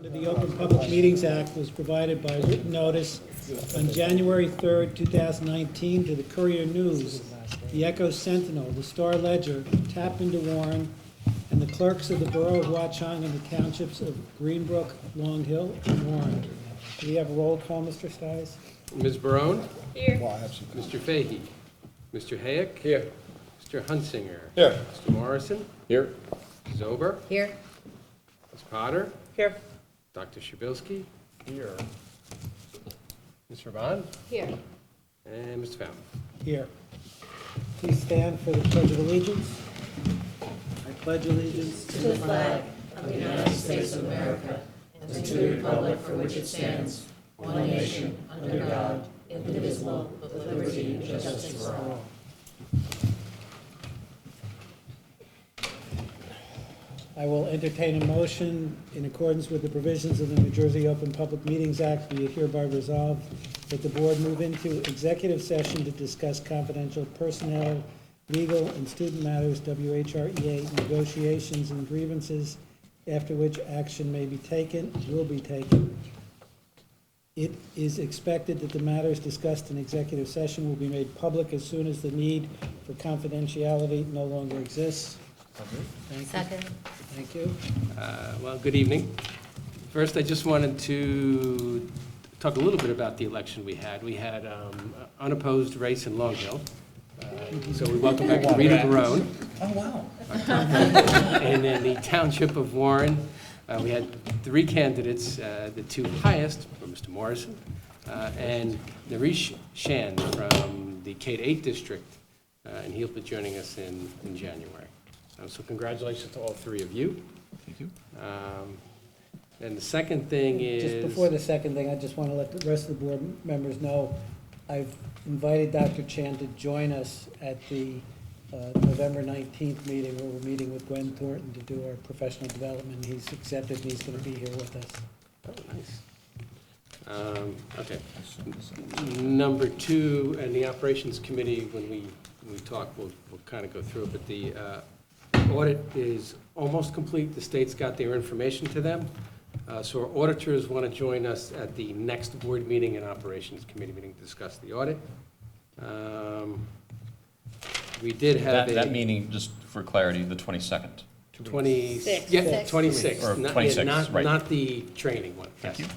Under the Open Public Meetings Act was provided by written notice on January 3rd, 2019 to the Courier News, the Echo Sentinel, the Star Ledger, Tap into Warren, and the clerks of the Borough of Watchung and the townships of Greenbrook, Long Hill, and Warren. Do we have a roll call, Mr. Stiles? Ms. Barone? Here. Mr. Fahey? Mr. Hayek? Here. Mr. Hunsinger? Here. Mr. Morrison? Here. Ms. Ober? Here. Ms. Potter? Here. Dr. Shabilsky? Here. Ms. Raban? Here. And Mr. Fountain. Here. Please stand for the Pledge of Allegiance. I pledge allegiance To the flag of the United States of America and to the republic for which it stands, one nation, under God, indivisible, with liberty and justice for all. I will entertain a motion in accordance with the provisions of the New Jersey Open Public Meetings Act, be it hereby resolved that the board move into executive session to discuss confidential personnel, legal and student matters, WHREA negotiations and grievances, after which action may be taken, will be taken. It is expected that the matters discussed in executive session will be made public as soon as the need for confidentiality no longer exists. Thank you. Second. Thank you. Well, good evening. First, I just wanted to talk a little bit about the election we had. We had unopposed race in Long Hill. So we welcome back Rita Barone. Oh, wow. And in the township of Warren, we had three candidates. The two highest were Mr. Morrison and Naresh Shand from the K-8 district, and he'll be joining us in January. So congratulations to all three of you. Thank you. And the second thing is... Just before the second thing, I just want to let the rest of the board members know, I've invited Dr. Chan to join us at the November 19th meeting, where we're meeting with Gwen Thornton to do our professional development. He's accepted, and he's going to be here with us. Oh, nice. Okay. Number two, and the operations committee, when we talk, we'll kind of go through it, but the audit is almost complete. The state's got their information to them. So our auditors want to join us at the next board meeting and operations committee meeting to discuss the audit. We did have That meeting, just for clarity, the 22nd. 26th. Yeah, 26th. Or Not- 26th, not- right. Not the training one. Thank Yes. you.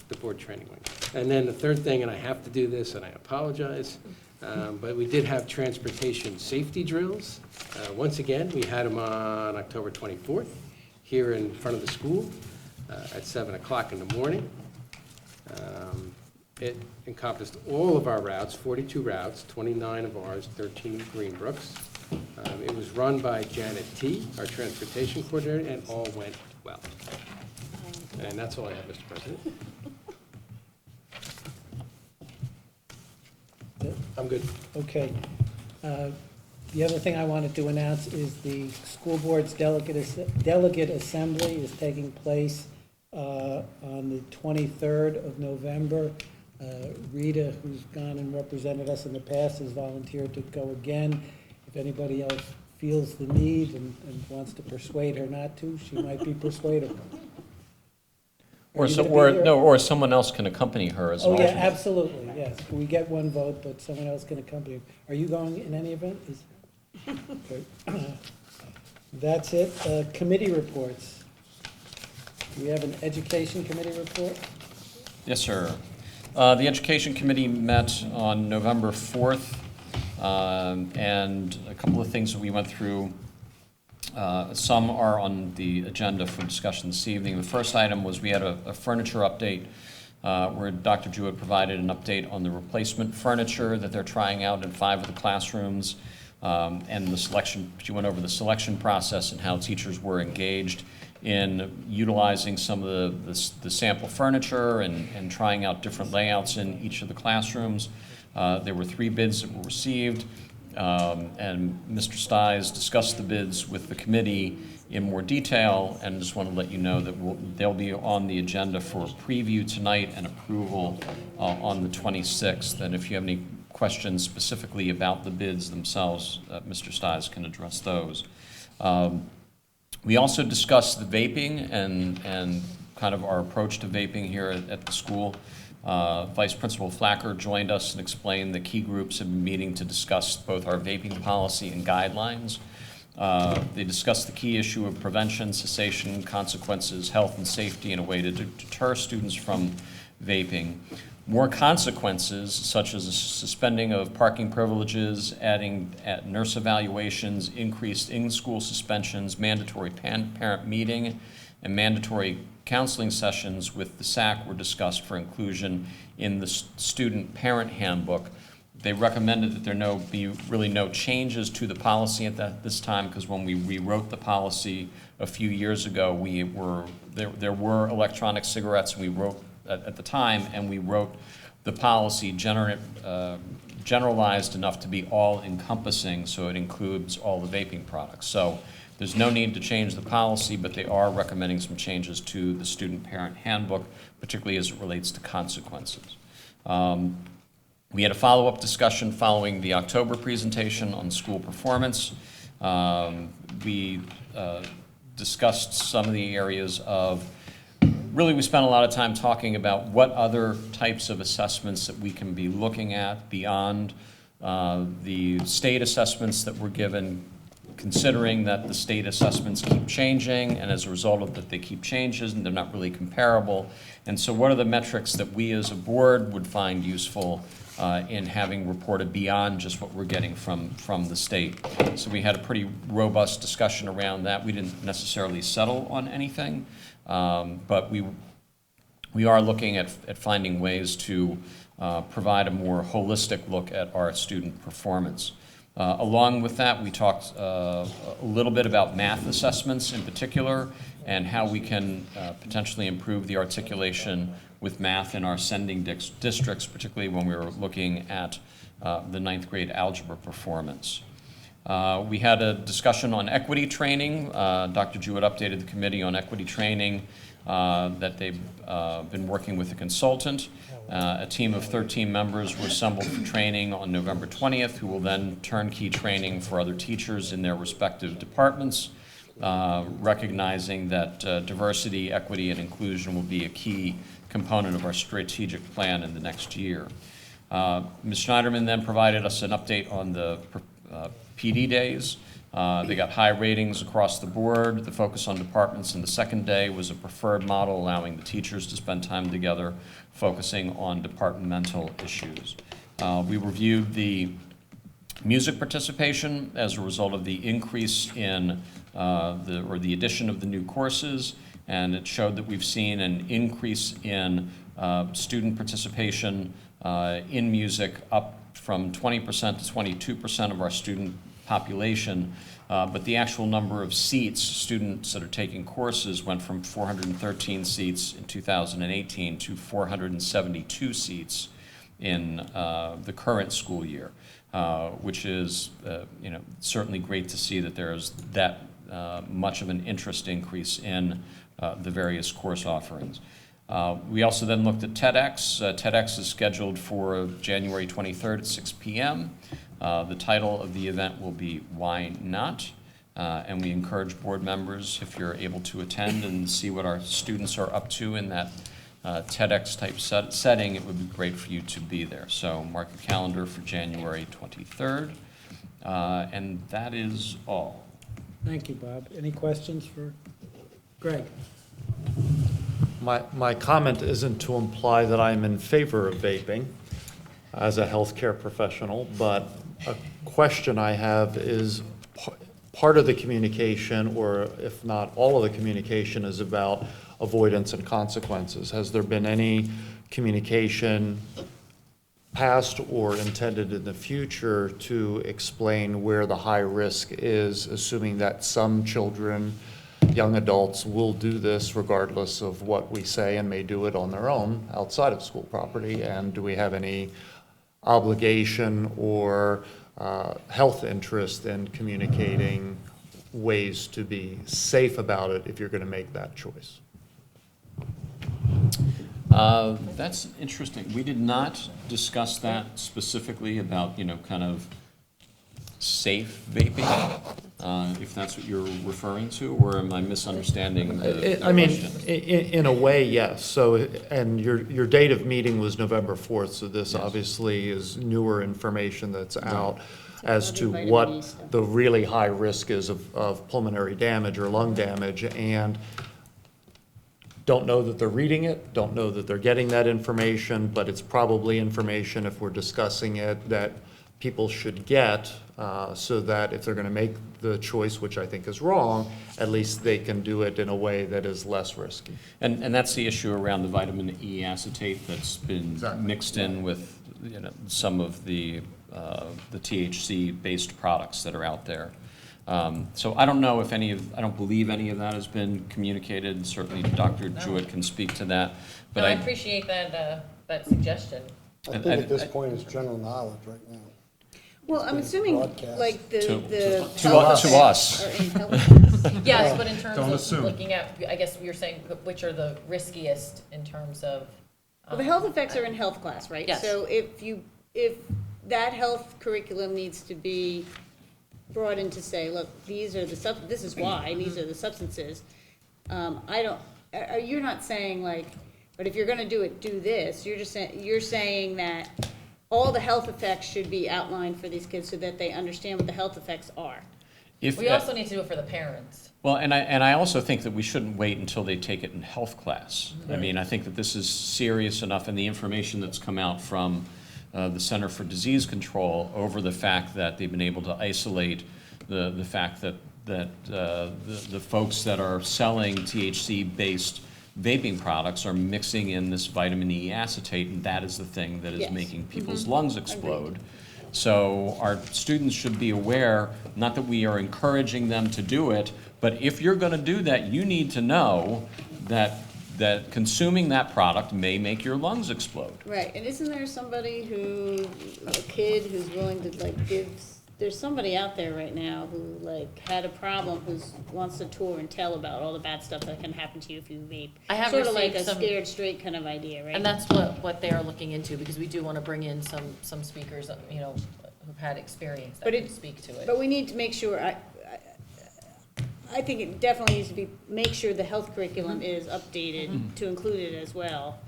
The board training one. And then the third thing, and I have to do this, and I apologize, but we did have transportation safety drills. Once again, we had them on October 24th, here in front of the school at 7 o'clock in the morning. It encompassed all of our routes, 42 routes, 29 of ours, 13 Greenbrooks. It was run by Janet T., our transportation coordinator, and all went well. And that's all I have, Mr. President. I'm good. Okay. The other thing I wanted to announce is the school board's delegate assembly is taking place on the 23rd of November. Rita, who's gone and represented us in the past, has volunteered to go again. If anybody else feels the need and wants to persuade her not to, she might be persuadable. Or, Are you so, gonna or, be there? no, or someone else can accompany her as Oh, well. yeah, absolutely, yes. We get one vote, but someone else can accompany. Are you going in any event? Okay. That's it. Committee reports. Do we have an education committee report? Yes, sir. The Education Committee met on November 4th, and a couple of things that we went through. Some are on the agenda for discussion this evening. The first item was we had a furniture update where Dr. Jewett provided an update on the replacement furniture that they're trying out in 5 of the classrooms, and the selection. She went over the selection process and how teachers were engaged in utilizing some of the sample furniture and trying out different layouts in each of the classrooms. There were 3 bids that were received. And Mr. Stiles discussed the bids with the committee in more detail, and just want to let you know that they'll be on the agenda for preview tonight and approval on the 26th. And if you have any questions specifically about the bids themselves, Mr. Stiles can address those. We also discussed the vaping and kind of our approach to vaping here at the school. Vice Principal Flacker joined us and explained that key groups have been meeting to discuss both our vaping policy and guidelines. They discussed the key issue of prevention, cessation, consequences, health and safety in a way to deter students from vaping. More consequences, such as suspending of parking privileges, adding nurse evaluations, increased in-school suspensions, mandatory parent meeting, and mandatory counseling sessions with the SAC were discussed for inclusion in the student parent handbook. They recommended that there be really no changes to the policy at this time, because when we rewrote the policy a few years ago, there were electronic cigarettes, and we wrote at the time, and we wrote the policy generalized enough to be all-encompassing, so it includes all the vaping products. So there's no need to change the policy, but they are recommending some changes to the student parent handbook, particularly as it relates to consequences. We had a follow-up discussion following the October presentation on school performance. We discussed some of the areas of, really we spent a lot of time talking about what other types of assessments that we can be looking at beyond the state assessments that were given, considering that the state assessments keep changing, and as a result of that they keep changes and they're not really comparable. And so what are the metrics that we as a board would find useful in having reported beyond just what we're getting from the state? So we had a pretty robust discussion around that. We didn't necessarily settle on anything, but we are looking at finding ways to provide a more holistic look at our student performance. Along with that, we talked a little bit about math assessments in particular, and how we can potentially improve the articulation with math in our sending districts, particularly when we were looking at the 9th grade algebra performance. We had a discussion on equity training. Dr. Jewett updated the committee on equity training, that they've been working with a consultant. A team of 13 members were assembled for training on November 20th, who will then turnkey training for other teachers in their respective departments, recognizing that diversity, equity, and inclusion will be a key component of our strategic plan in the next year. Ms. Schneiderman then provided us an update on the PD days. They got high ratings across the board. The focus on departments in the second day was a preferred model, allowing the teachers to spend time together, focusing on departmental issues. We reviewed the music participation as a result of the increase in the addition of the new courses, and it showed that we've seen an increase in student participation in music, up from 20% to 22% of our student population, but the actual number of seats, students that are taking courses, went from 413 seats in 2018 to 472 seats in the current school year, which is certainly great to see that there is that much of an interest increase in the various course offerings. We also then looked at TEDx. TEDx is scheduled for January 23rd at 6 p.m. The title of the event will be Why Not? And we encourage board members, if you're able to attend and see what our students are up to in that TEDx type setting, it would be great for you to be there. So mark your calendar for January 23rd. And that is all. Thank you, Bob. Any questions for Greg? My comment isn't to imply that I'm in favor of vaping as a healthcare professional, but a question I have is part of the communication, or if not all of the communication, is about avoidance and consequences. Has there been any communication, past or intended in the future, to explain where the high risk is, assuming that some children, young adults, will do this regardless of what we say and may do it on their own outside of school property? And do we have any obligation or health interest in communicating ways to be safe about it if you're going to make that choice? That's interesting. We did not discuss that specifically about, kind of safe vaping. if that's what you're referring to, or am I misunderstanding the I mean, question? in a way, yes. So, and your date of meeting was November 4th, so this Yes. obviously is newer information that's out as all the to vitamin E what stuff. the really high risk is of pulmonary damage or lung damage, and don't know that they're reading it, don't know that they're getting that information, but it's probably information, if we're discussing it, that people should get, so that if they're going to make the choice, which I think is wrong, at least they can do it in a way that is less risky. And that's the issue around the vitamin E acetate that's been Exactly. mixed in with, some of the THC-based products that are out there. So I don't know if I don't believe any of that has been communicated. Certainly Dr. Jewett can speak to that. But No, I appreciate that, that suggestion. I think at this point it's general knowledge right now. Well, I'm assuming, Broadcast. like, the To health us. effects are in health. Yes, but in terms Don't of assume. looking at, I guess you're saying which are the riskiest in terms of. Well, the health effects are in health class, right? Yes. So if that health curriculum needs to be brought in to say, look, these are this is why, and these are the substances. You're not saying like, but if you're gonna do it, do this. You're saying that all the health effects should be outlined for these kids so that they understand what the health effects are. We also need to do it for the parents. Well, and I also think that we shouldn't wait until they take it in health class. I mean, I think that this is serious enough, and the information that's come out from the Center for Disease Control over the fact that they've been able to isolate the fact that the folks that are selling THC-based vaping products are mixing in this vitamin E acetate, and that is the thing that is Yes. making people's lungs explode. So our students should be aware, not that we are encouraging them to do it, but if you're going to do that, you need to know that consuming that product may make your lungs explode. Right, and isn't there somebody a kid who's willing to like there's somebody out there right now who like had a problem, wants to tour and tell about all the bad stuff that can happen to you if you vape. I have Sort of like a received some- scared straight kind of idea, right? And that's what they are looking into, because we do want to bring in some speakers, who've had experience that But can it- speak to it. But we need to make sure, I think it definitely needs to be, make sure the health curriculum is updated to include it as well.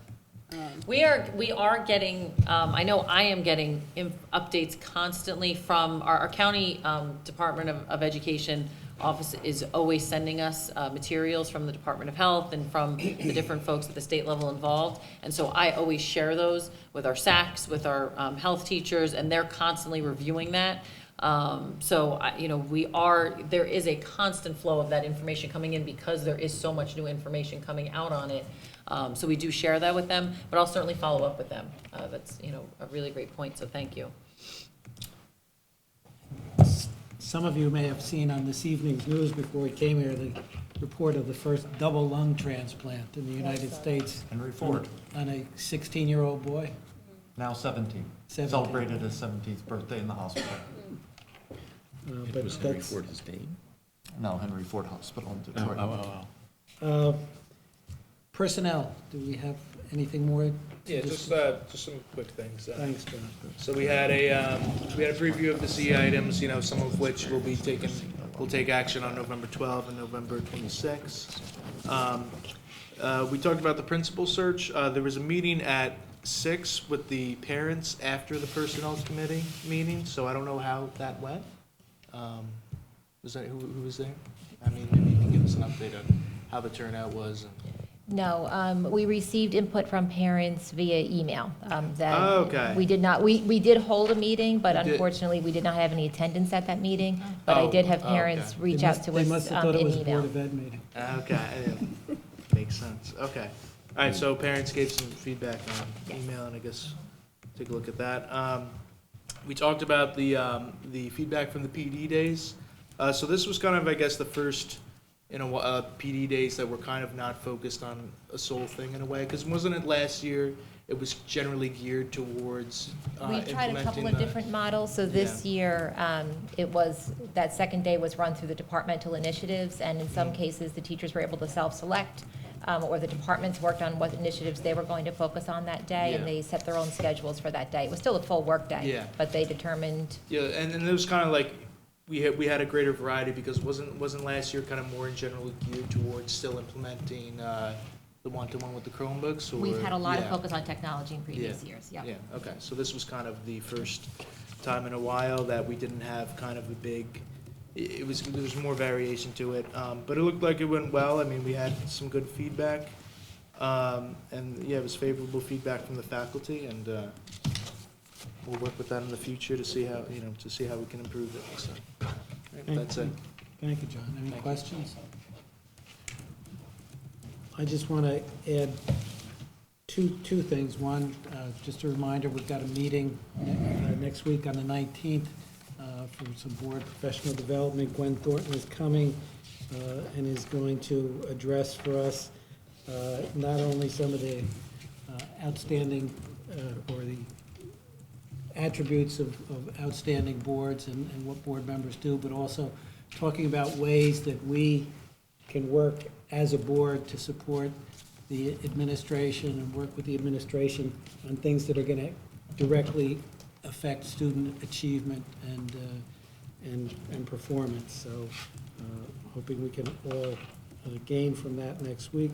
We are getting, I know I am getting updates constantly from our county Department of Education office is always sending us materials from the Department of Health and from the different folks at the state level involved. And so I always share those with our SACs, with our health teachers, and they're constantly reviewing that. There is a constant flow of that information coming in because there is so much new information coming out on it. So we do share that with them, but I'll certainly follow up with them. That's, a really great point, so thank you. Some of you may have seen on this evening's news before we came here, the report of the first double lung transplant in the United States Henry Ford, on a 16-year-old boy. now 17, 17. celebrated his 17th birthday in the hospital. But that's, his name? No, Henry Ford Hospital in Detroit. personnel, do we have anything more? Yeah, just some quick things. Thanks, John. So we had a preview of the C items, some of which will take action on November 12th and November 26th. We talked about the principal search. There was a meeting at 6 with the parents after the personnel committee meeting, so I don't know how that went. Who was there? I mean, maybe you can give us an update on how the turnout was. No, we received input from parents via email. Oh, okay. We did not, we did hold a meeting, but You did? unfortunately, we did not have any attendance at that meeting. But I did have Oh, parents okay. reach They out must- to They us must have thought it in was a Board email. of Ed meeting. Okay, yeah, makes sense. Okay. All right, so parents gave some feedback on email, and I guess take a look at that. We talked about the feedback from the PD days. So this was kind of, I guess, the first, PD days that were kind of not focused on a sole thing in a way, because wasn't it last year, it was generally geared towards We tried a couple implementing of the- different models, so this year, that second day was run through the departmental initiatives, and in some cases, the teachers were able to self-select, or the departments worked on what initiatives they were going to focus on that day, and Yeah. they set their own schedules for that day. It was still a full work day. Yeah. But they determined, Yeah, and it was kind of like, we had a greater variety because wasn't last year kind of more in general geared towards still implementing the one-to-one with the Chromebooks? Or, We've had a lot of yeah. focus on technology in previous years, yeah. Yeah, okay, so this was kind of the first time in a while that we didn't have kind of a big, there was more variation to it, but it looked like it went well. I mean, we had some good feedback, and yeah, it was favorable feedback from the faculty, and we'll work with that in the future to see how, to see how we can improve it, so, right, that's it. Thank you, John. Any Thank you. questions? I just want to add two things. One, just a reminder, we've got a meeting next week on the 19th for some board professional development. Gwen Thornton is coming and is going to address for us not only some of the outstanding or the attributes of outstanding boards and what board members do, but also talking about ways that we can work as a board to support the administration and work with the administration on things that are going to directly affect student achievement and performance. So hoping we can all gain from that next week.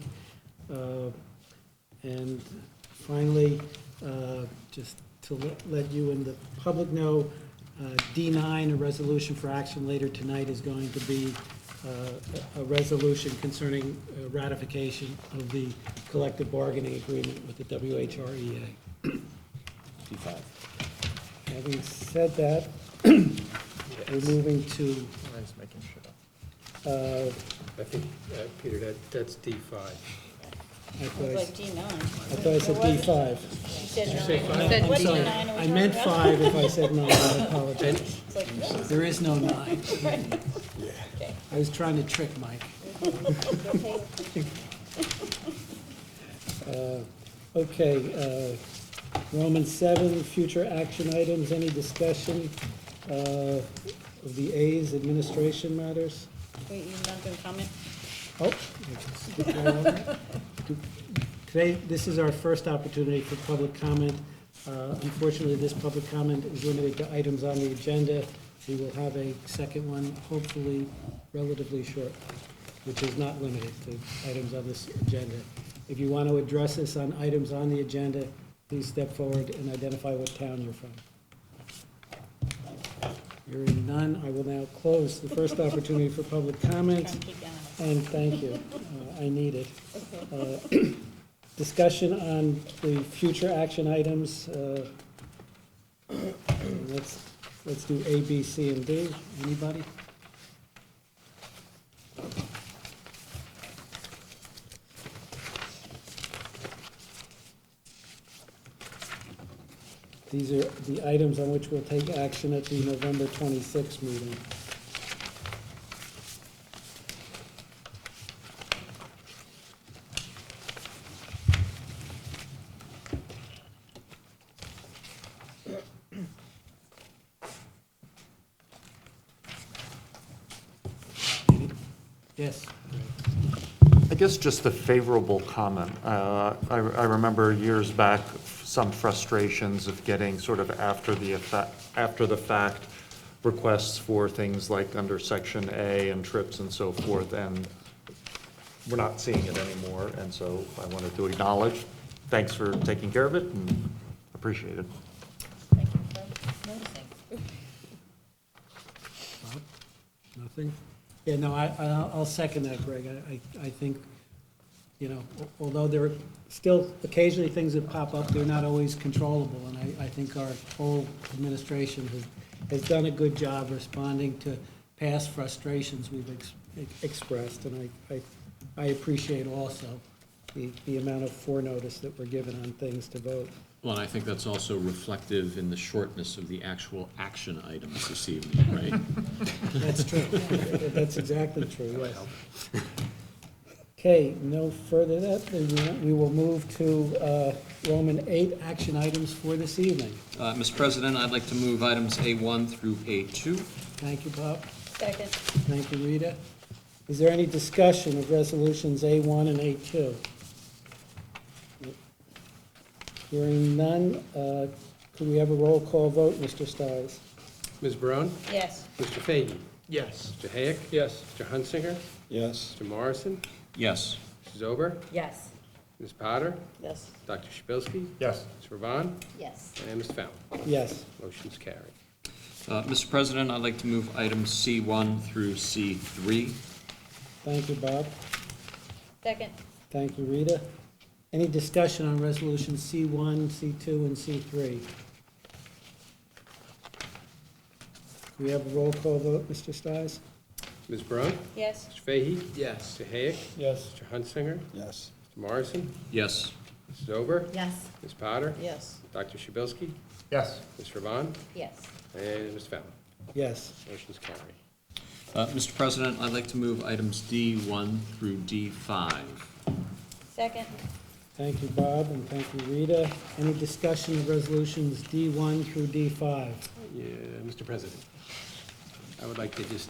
And finally, just to let you and the public know, D9, a resolution for action later tonight, is going to be a resolution concerning ratification of the collective bargaining agreement with the WHREA. D5. Having said that, we're moving to, I think, Peter, that's D5. I It thought was I like s- D9. I thought I said D5. You said Did you 9. say five? said What I'm sorry, D9 are we I meant talking about? 5 if I said 9, I apologize. It's like, what? There is no 9. Okay. I was trying to trick Mike. Okay, Roman 7, future action items, any discussion of the A's, administration matters? Wait, you're not gonna comment? Oh, I can skip right over. Today, this is our first opportunity for public comment. Unfortunately, this public comment is limited to items on the agenda. We will have a second one, hopefully relatively short, which is not limited to items on this agenda. If you want to address us on items on the agenda, please step forward and identify what town you're from. Hearing none, I will now close the first opportunity for public comment. Ken, keep going. And thank you, I need it. Discussion on the future action items. Let's do A, B, C, and D. Anybody? These are the items on which we'll take action at the November 26th meeting. Yes. I guess just a favorable comment. I remember years back, some frustrations of getting sort of after the fact requests for things like under Section A and trips and so forth, and we're not seeing it anymore, and so I wanted to acknowledge, thanks for taking care of it, and appreciate it. Thank you for noticing. Bob? Nothing? Yeah, no, I'll second that, Greg. I think, although there are still occasionally things that pop up, they're not always controllable, and I think our whole administration has done a good job responding to past frustrations we've expressed, and I appreciate also the amount of forenotice that we're given on things to vote. Well, and I think that's also reflective in the shortness of the actual action items this evening, right? That's true. That's exactly true, yes. Okay, no further that, then we will move to Roman 8, action items for this evening. Mr. President, I'd like to move items A1 through A2. Thank you, Bob. Second. Thank you, Rita. Is there any discussion of resolutions A1 and A2? Hearing none, could we have a roll call vote, Mr. Stiles? Ms. Barone? Yes. Mr. Fahey? Yes. Mr. Hayek? Yes. Mr. Hunsinger? Yes. Mr. Morrison? Yes. Mrs. Ober? Yes. Ms. Potter? Yes. Dr. Shabilsky? Yes. Ms. Ravon? Yes. And Mr. Fallon? Yes. Motion's carried. Mr. President, I'd like to move items C1 through C3. Thank you, Bob. Second. Thank you, Rita. Any discussion on resolution C1, C2, and C3? Do we have a roll call vote, Mr. Stiles? Ms. Barone? Yes. Mr. Fahey? Yes. Mr. Hayek? Yes. Mr. Hunsinger? Yes. Mr. Morrison? Yes. Mrs. Ober? Yes. Ms. Potter? Yes. Dr. Shabilsky? Yes. Ms. Ravon? Yes. And Mr. Fallon? Yes. Motion's carried. Mr. President, I'd like to move items D1 through D5. Second. Thank you, Bob, and thank you, Rita. Any discussion of resolutions D1 through D5? Yeah, Mr. President, I would like to just,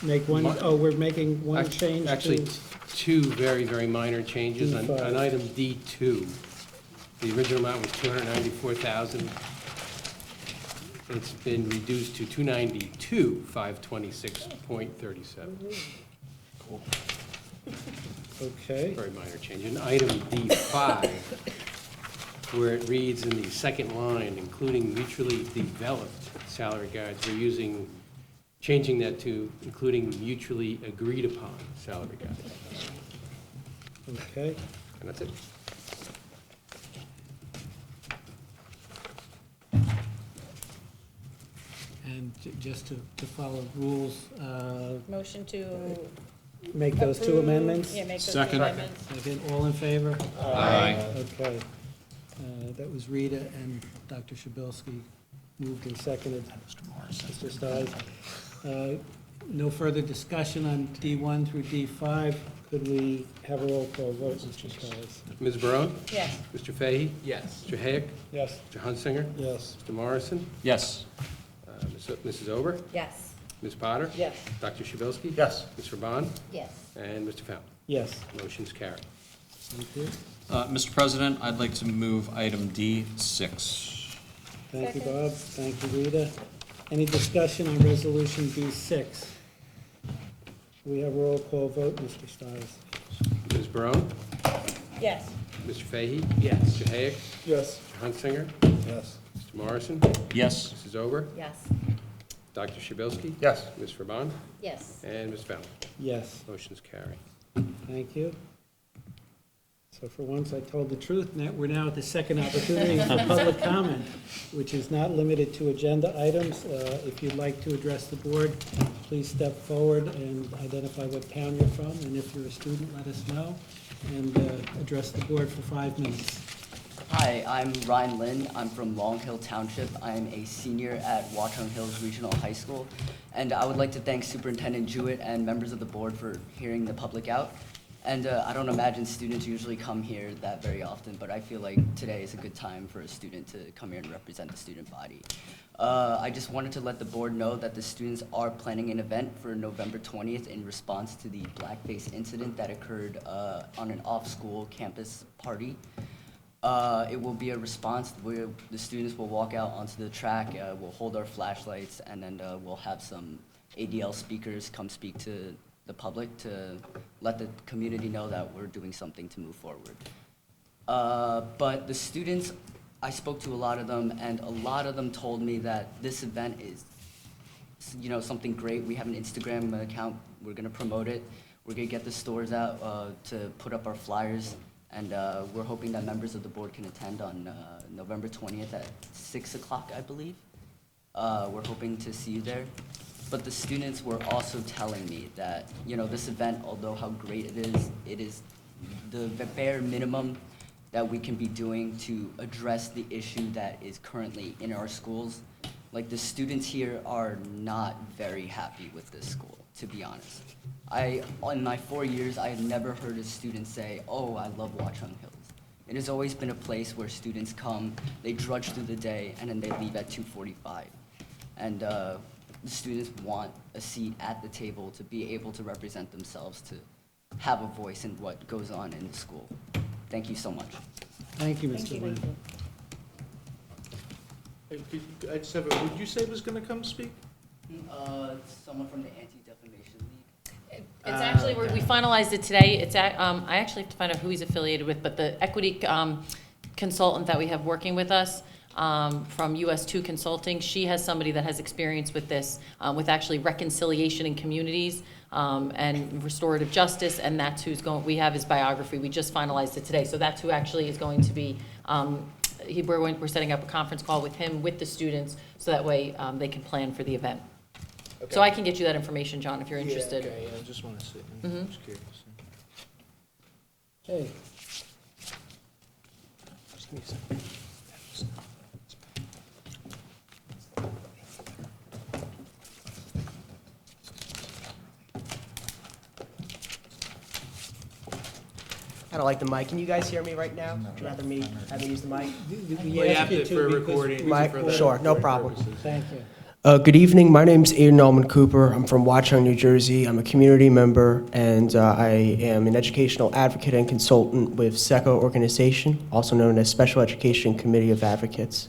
Make one, oh, we're making one Act- change to... actually, two very, very minor changes. On D5. item D2, the original amount was $294,000. It's been reduced to $292,526.37. Okay, Very minor change. In item D5, where it reads in the second line, including mutually developed salary guides, we're changing that to including mutually agreed upon salary guides. okay. And that's it. And just to follow rules, Motion to. make those two approve- amendments? Yeah, make those two Second. amendments. Again, all in favor? Aye. Okay. That was Rita and Dr. Shabilsky moved and seconded. Mr. Stiles. No further discussion on D1 through D5. Could we have a roll call vote, Mr. Stiles? Ms. Barone? Yes. Mr. Fahey? Yes. Mr. Hayek? Yes. Mr. Hunsinger? Yes. Mr. Morrison? Yes. Mrs. Ober? Yes. Ms. Potter? Yes. Dr. Shabilsky? Yes. Ms. Ravon? Yes. And Mr. Fallon? Yes. Motion's carried. Thank you. Mr. President, I'd like to move item D6. Thank you, Second. Bob. Thank you, Rita. Any discussion on resolution D6? We have a roll call vote, Mr. Stiles. Ms. Barone? Yes. Mr. Fahey? Yes. Mr. Hayek? Yes. Mr. Hunsinger? Yes. Mr. Morrison? Yes. Mrs. Ober? Yes. Dr. Shabilsky? Yes. Ms. Ravon? Yes. And Ms. Fallon? Yes. Motion's carried. Thank you. So for once, I told the truth. Now, we're now at the second opportunity for public comment, which is not limited to agenda items. If you'd like to address the board, please step forward and identify what town you're from, and if you're a student, let us know, and address the board for 5 minutes. Hi, I'm Ryan Lin. I'm from Long Hill Township. I'm a senior at Watchung Hills Regional High School. And I would like to thank Superintendent Jewett and members of the board for hearing the public out. And I don't imagine students usually come here that very often, but I feel like today is a good time for a student to come here and represent the student body. I just wanted to let the board know that the students are planning an event for November 20th in response to the blackface incident that occurred on an off-school campus party. It will be a response where the students will walk out onto the track, we'll hold our flashlights, and then we'll have some ADL speakers come speak to the public to let the community know that we're doing something to move forward. But the students, I spoke to a lot of them, and a lot of them told me that this event is, you know, something great. We have an Instagram account. We're gonna promote it. We're gonna get the stores out to put up our flyers, and we're hoping that members of the board can attend on November 20th at 6 o'clock, I believe. We're hoping to see you there. But the students were also telling me that, you know, this event, although how great it is the bare minimum that we can be doing to address the issue that is currently in our schools. Like, the students here are not very happy with this school, to be honest. In my 4 years, I have never heard a student say, oh, I love Watchung Hills. It has always been a place where students come, they drudge through the day, and then they leave at 2:45. And the students want a seat at the table to be able to represent themselves, to have a voice in what goes on in the school. Thank you so much. Thank you, Thank Mr. you. Lynn. I just have a, who'd you say was gonna come speak? Someone from the Anti-Defamation League. It's actually, we finalized it today. I actually have to find out who he's affiliated with, but the equity consultant that we have working with us from US2 Consulting, she has somebody that has experience with this, with actually reconciliation in communities and restorative justice, and that's who's going, we have his biography. We just finalized it today, so that's who actually is going to be, we're setting up a conference call with him, with the students, so that way they can plan for the event. So I can get you that information, John, if you're interested. Yeah, okay, yeah, I just wanna see. Mhm. I'm just curious. Okay. Just give me a second. I don't like the mic. Can you guys hear me right now? Would you rather me have me use the mic? We Well, you have asked you to for to recording. because. Mic? for the Sure, no recording problem. purposes. Thank you. Good evening. My name's Aiden Allman Cooper. I'm from Watchung, New Jersey. I'm a community member, and I am an educational advocate and consultant with SECO organization, also known as Special Education Committee of Advocates.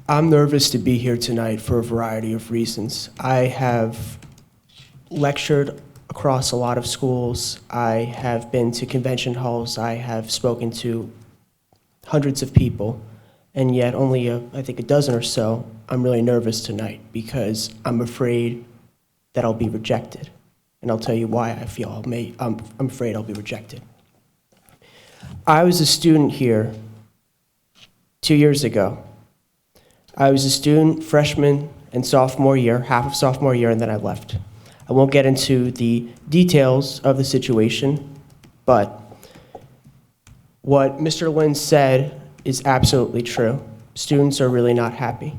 I'm nervous to be here tonight for a variety of reasons. I have lectured across a lot of schools. I have been to convention halls. I have spoken to hundreds of people. And yet only, I think, a dozen or so, I'm really nervous tonight because I'm afraid that I'll be rejected. And I'll tell you why I feel I'm afraid I'll be rejected. I was a student here 2 years ago. I was a student freshman and sophomore year, half of sophomore year, and then I left. I won't get into the details of the situation, but what Mr. Lynn said is absolutely true. Students are really not happy.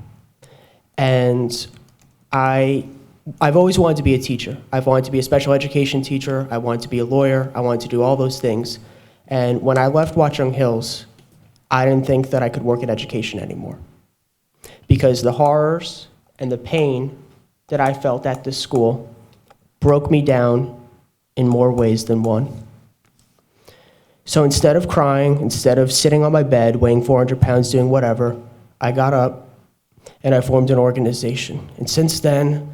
And I've always wanted to be a teacher. I've wanted to be a special education teacher. I wanted to be a lawyer. I wanted to do all those things. And when I left Watchung Hills, I didn't think that I could work in education anymore. Because the horrors and the pain that I felt at this school broke me down in more ways than one. So instead of crying, instead of sitting on my bed weighing 400 pounds doing whatever, I got up and I formed an organization. And since then,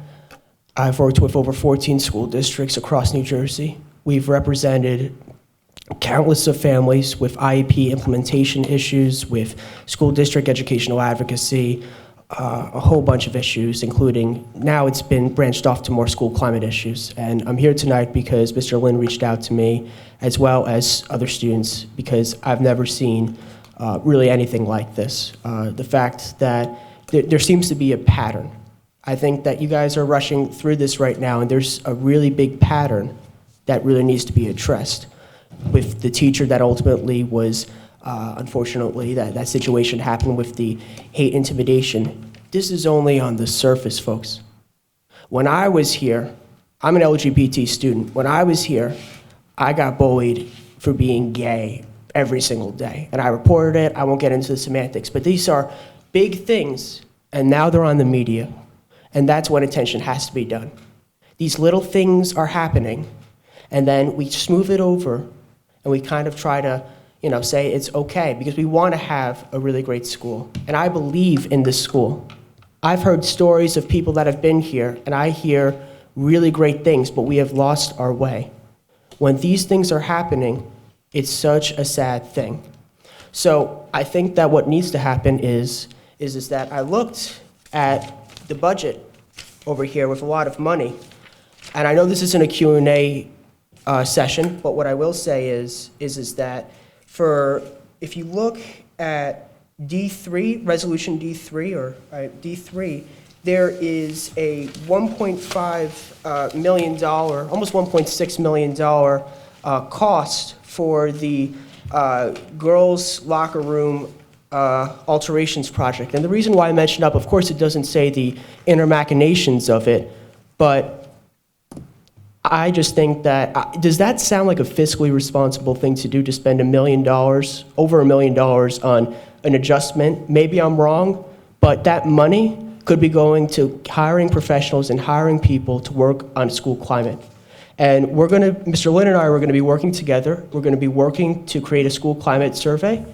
I've worked with over 14 school districts across New Jersey. We've represented countless of families with IEP implementation issues, with school district educational advocacy, a whole bunch of issues, including now it's been branched off to more school climate issues. And I'm here tonight because Mr. Lynn reached out to me, as well as other students, because I've never seen really anything like this. The fact that there seems to be a pattern. I think that you guys are rushing through this right now, and there's a really big pattern that really needs to be addressed. With the teacher that ultimately was, unfortunately, that situation happened with the hate intimidation. This is only on the surface, folks. When I was here, I'm an LGBT student. When I was here, I got bullied for being gay every single day. And I reported it. I won't get into the semantics. But these are big things, and now they're on the media. And that's when attention has to be done. These little things are happening, and then we smooth it over, and we kind of try to, say it's okay, because we want to have a really great school. And I believe in this school. I've heard stories of people that have been here, and I hear really great things, but we have lost our way. When these things are happening, it's such a sad thing. So I think that what needs to happen is that I looked at the budget over here with a lot of money, and I know this isn't a Q&A session, but what I will say is that if you look at D3, Resolution D3, or D3, there is a $1.5 million, almost $1.6 million cost for the girls' locker room alterations project. And the reason why I mentioned up, of course it doesn't say the inner machinations of it, but I just think that, does that sound like a fiscally responsible thing to do, to spend $1 million, over $1 million on an adjustment? Maybe I'm wrong, but that money could be going to hiring professionals and hiring people to work on school climate. And Mr. Lynn and I are going to be working together. We're going to be working to create a school climate survey.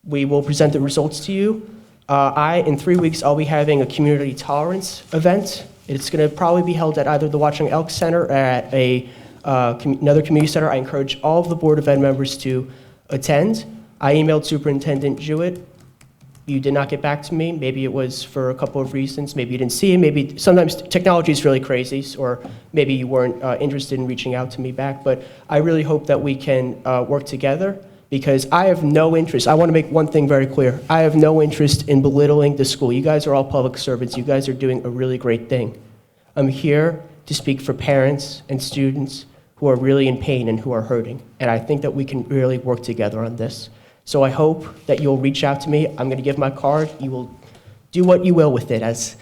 we will present the results to you. In 3 weeks, I'll be having a community tolerance event. It's going to probably be held at either the Watchung Elk Center or at another community center. I encourage all of the Board of Ed members to attend. I emailed Superintendent Jewett. You did not get back to me. Maybe it was for a couple of reasons. Maybe you didn't see it. Maybe sometimes technology is really crazy, or maybe you weren't interested in reaching out to me back. But I really hope that we can work together, because I have no interest. I want to make one thing very clear. I have no interest in belittling the school. You guys are all public servants. You guys are doing a really great thing. I'm here to speak for parents and students who are really in pain and who are hurting. And I think that we can really work together on this. So I hope that you'll reach out to me. I'm going to give my card. You will do what you will with it, as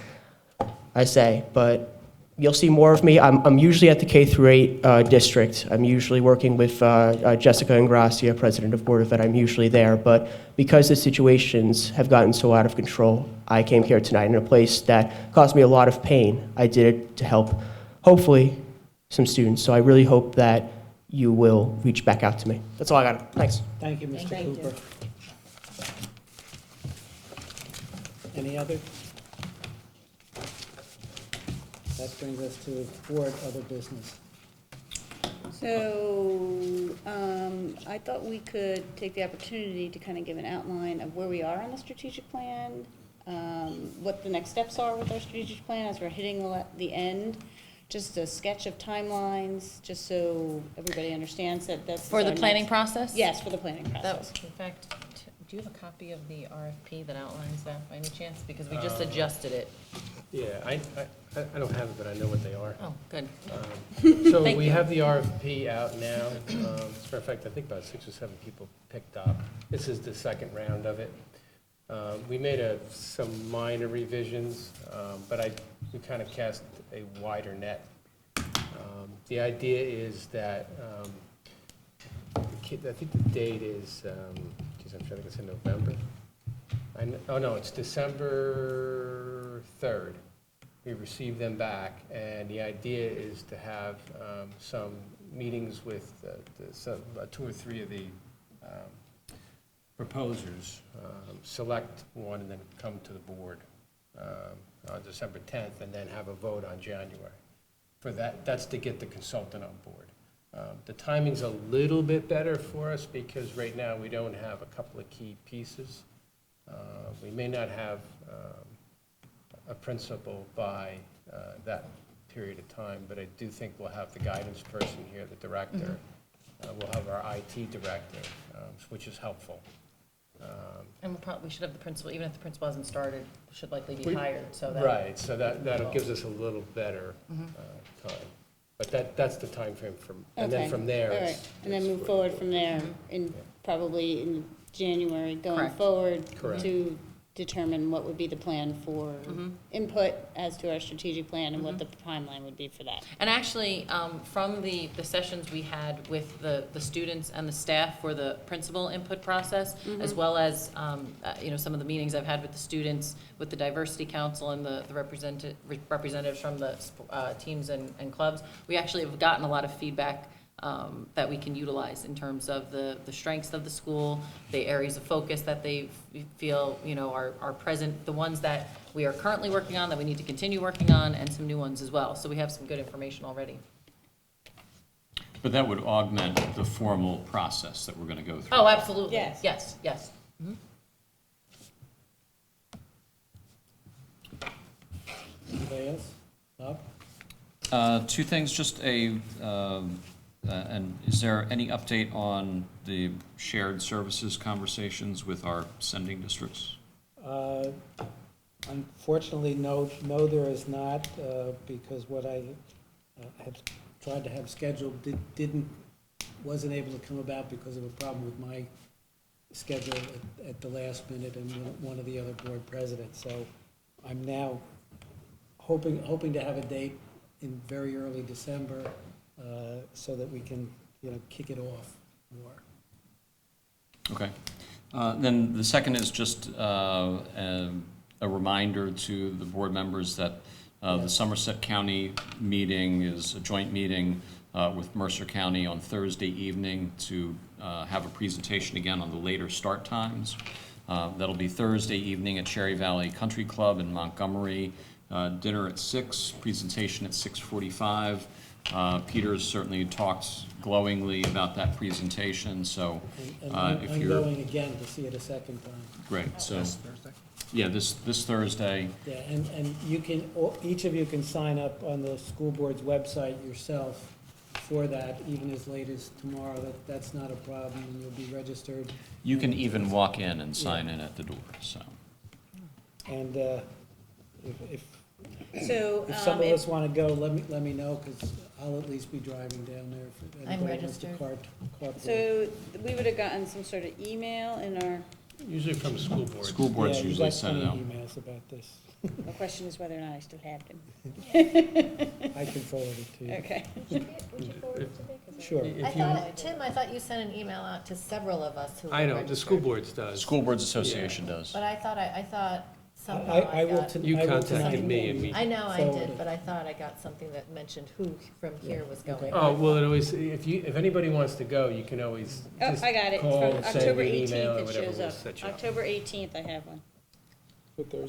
I say. But you'll see more of me. I'm usually at the K-8 district. I'm usually working with Jessica Ingracia, president of Board of Ed. I'm usually there. But because the situations have gotten so out of control, I came here tonight in a place that caused me a lot of pain. I did it to help, hopefully, some students. So I really hope that you will reach back out to me. That's all I got. Thanks. Thank you, Mr. Thank you. Cooper. Any other? That brings us to board other business. So, I thought we could take the opportunity to kind of give an outline of where we are on the strategic plan, what the next steps are with our strategic plan as we're hitting the end, just a sketch of timelines, just so everybody understands that that's. For the our planning next- process? Yes, for the planning That, process. in fact, do you have a copy of the RFP that outlines that by any chance? Because we just adjusted it. Yeah, I don't have it, but I know what they are. Oh, good. So Thank we you. have the RFP out now. As a matter of fact, I think about 6 or 7 people picked up. This is the second round of it. We made some minor revisions, but we kind of cast a wider net. The idea is that, I think the date is, geez, I'm trying to think it's in November. Oh, no, it's December 3rd. We received them back, and the idea is to have some meetings with 2 or 3 of the proposers, select one, and then come to the board on December 10th, and then have a vote on January. For that, that's to get the consultant on board. The timing's a little bit better for us because right now we don't have a couple of key pieces. We may not have a principal by that period of time, but I do think we'll have the guidance person here, the director. We'll have our IT director, which is helpful. And we should have the principal, even if the principal hasn't started, should likely be We- hired, so that. Right, so that gives us a little better time. But that's the timeframe from, and then Okay, from there. all it's- right. And then it's move what- forward from there probably in January, going Correct. forward Correct. to determine what would be the plan for input as to our strategic plan and what the timeline would be for that. And actually, from the sessions we had with the students and the staff for the principal input process, as well as, some of the meetings I've had with the students, with the diversity council and the representatives from the teams and clubs, we actually have gotten a lot of feedback that we can utilize in terms of the strengths of the school, the areas of focus that they feel, are present, the ones that we are currently working on, that we need to continue working on, and some new ones as well. So we have some good information already. But that would augment the formal process that we're going to go through. Oh, absolutely. Yes. Yes. Anybody else? Bob? 2 things, just and is there any update on the shared services conversations with our sending districts? Unfortunately, no, there is not, because what I had tried to have scheduled wasn't able to come about because of a problem with my schedule at the last minute and one of the other board presidents. So I'm now hoping to have a date in very early December, so that we can, kick it off more. Okay. Then the second is just a reminder to the board members that the Somerset County meeting is a joint meeting with Mercer County on Thursday evening to have a presentation again on the later start times. That'll be Thursday evening at Cherry Valley Country Club in Montgomery. Dinner at 6, presentation at 6:45. Peter's certainly talked glowingly about that presentation, so And I'm if I'm you're, going again to see it a second time. great, so, This Thursday. yeah, this Thursday. Yeah, and you can, each of you can sign up on the school board's website yourself for that, even as late as tomorrow. That's not a problem, and you'll be registered. You can even walk in and sign in at the door, so. And if So, some of us want to go, let me know, because I'll at least be driving down there if I'm anybody wants to registered. carpool. so we would have gotten some sort of email in our, Usually from school boards. School boards Yeah, you usually got send it out. plenty of emails about this. the question is whether or not I still have them. I can forward it to you. Okay. Sure. I thought you sent an email out to several of us who were I know, the school registered. boards does. School Boards Association does. But I thought somehow I I will got, You I will contacted tonight me and we- I know I forward did, it. but I thought I got something that mentioned who from here was going. Oh, well, it always, if anybody wants to go, you can always Oh, just I got it. call, From send October me an email or 18th, it whatever, shows we'll up. set you up. October 18th, I have one.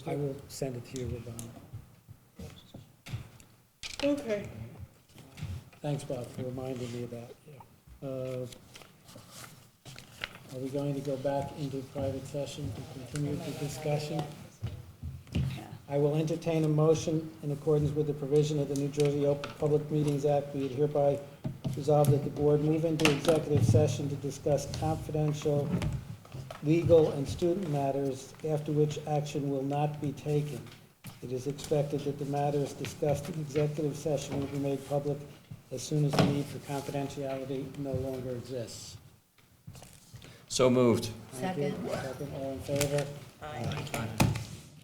I will send it to you, Ravon. Okay. Thanks, Bob, for reminding me of that, yeah. Are we going to go back into private session to continue the discussion? I will entertain a motion in accordance with the provision of the New Jersey Open Public Meetings Act. Be it hereby resolved that the board move into executive session to discuss confidential, legal, and student matters, after which action will not be taken. It is expected that the matters discussed in executive session will be made public as soon as the need for confidentiality no longer exists. So moved. Thank you. Second. Second, all in favor? Aye.